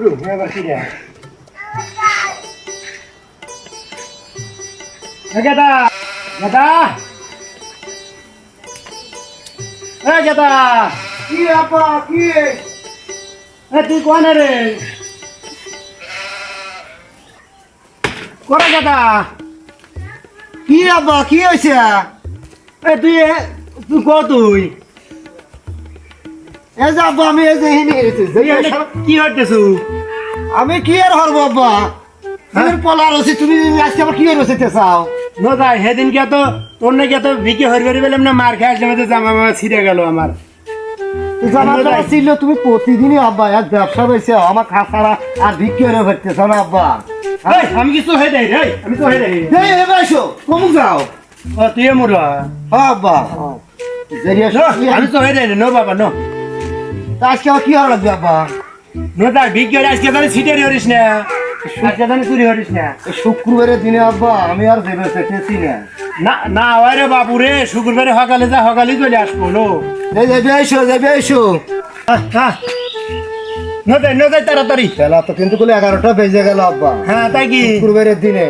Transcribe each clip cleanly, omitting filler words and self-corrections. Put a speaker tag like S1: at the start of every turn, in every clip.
S1: শুরু এবার কি রে গেদা গেদা গেদা কি আপা কি তুই কোন রে করে গেদা কি আপা কি হয়েছে তুই তুই ক তুই এই যে আব্বা আমি এই যে কি হইতেছু আমি কি আর হরবো আব্বা তুমি পলার হচ্ছে তুমি আজকে আবার কি হইতে চাও ন যাই সেদিন কে তো তোর নাকি এত বিকে হরবে বললাম না মার খেয়ে আসলে জামা মামা ছিঁড়ে গেল আমার জামা ছিল তুমি প্রতিদিনই আব্বা এক ব্যবসা রয়েছে আমার খাসারা আর বিক্রি হয়ে ফেরতেছ না আব্বা আমি কিছু হয়ে দেয় রে আমি তো হয়ে দেয় এবার এসো কমুক যাও তুই মোর আব্বা আমি তো হয়ে দেয় নো বাবা নো আজকে কি হওয়া লাগবে আব্বা নো তার বিক্রি হয়ে আজকে তাহলে ছিটে হরিস না আজকে তাহলে চুরি হরিস না শুক্রবারের দিনে আব্বা আমি আর ভেবে পেতেছি না না ওরে বাবু রে শুক্রবারে সকালে যা সকালেই চলে আসবো নো যাবে এসো নজাই তাড়াতাড়ি বেলা তো কিন্তু 11টা বেজে গেল আব্বা হ্যাঁ তাই কি শুক্রবারের দিনে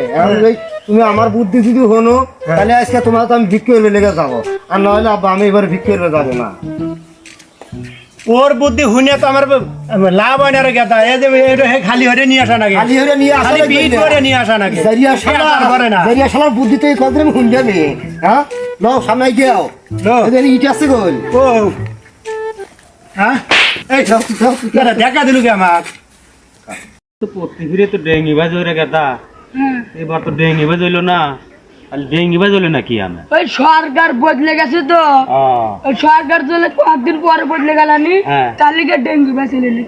S1: তুমি আমার বুদ্ধি যদি হনো তাহলে আজকে তোমার তো আমি বিক্রি হলে লেগে যাবো আর নাহলে আব্বা আমি এবার বিক্রি হলে যাবো না ওর বুদ্ধি হুনে তো আমার লাভ হয় না রে গেদা এই যে খালি হরে নিয়ে আসা নাকি খালি হরে নিয়ে আসা বিট করে নিয়ে আসা নাকি জারিয়া শালা করে না জারিয়া শালার বুদ্ধি তো এই কদরে হুন যাবে হ্যাঁ নাও সামনে যাও নাও এদের ইট আছে গোল ও হ্যাঁ এই সব তোরা দেখা দিলু কি আমার
S2: তো প্রতি ফিরে তো ডেঙ্গি বাজ হয়ে গেদা এবার তো ডেঙ্গি বাজ হইলো না আর ডেঙ্গি বাজ হইলো নাকি আমি
S3: ওই সরকার বদলে গেছে তো ওই সরকার চলে কয়েকদিন পরে বদলে গেলানি তার লিগে ডেঙ্গু বেঁচে নিলি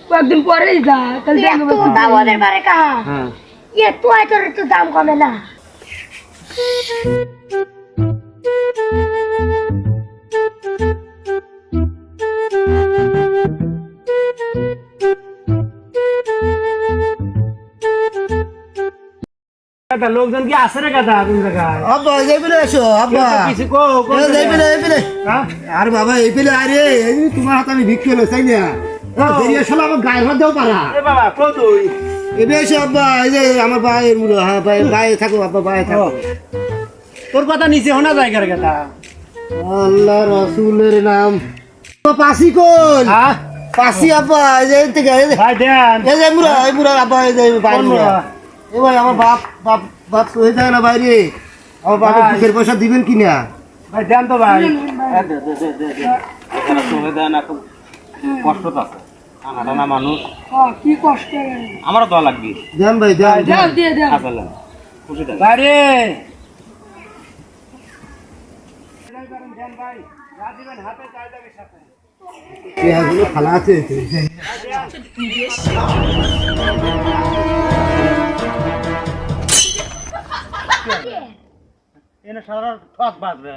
S3: কয়েকদিন পরেই যা তাহলে ডেঙ্গু বেঁচে দাম ওদের বারে কাহা একটু তোর একটু দাম কমে না
S1: লোকজন কি আসে রে কথা কোন জায়গায় আব্বা যাইবে এসো আব্বা কিছু কো যাইবে হ্যাঁ আর বাবা এই পেলে আরে এই তোমার হাতে আমি ভিক্ষা লই চাই না দেরিয়া শালা আমার গায়ের মধ্যে দেও পারা এ বাবা কো তুই এবে এসো আব্বা এই যে আমার ভাইয়ের মুলো হ্যাঁ ভাই গায়ে থাকো আব্বা গায়ে থাকো তোর কথা নিচে হোনা জায়গার কথা আল্লাহ রাসূলের নাম তো পাসি কোন হ্যাঁ পাসি আব্বা এই যে থেকে ভাই দেন এই যে মুরা আব্বা এই যে ভাই মুরা এ ভাই আমার বাপ হয়ে যায় না বাইরে আমার বাবা কিসের পয়সা দিবেন কি না ভাই দেন তো ভাই
S2: কষ্ট তো আছে টানা মানুষ
S3: কি কষ্ট
S2: আমারও দোয়া লাগবে
S1: দেন ভাই দেন
S3: দিয়ে দেন
S2: আসলে খুশি থাক
S1: বাইরে দেন ভাই রাজিবেন হাতে চাই যাবে সাথে এগুলো খালা আছে এনে সারা ঠক বাজবে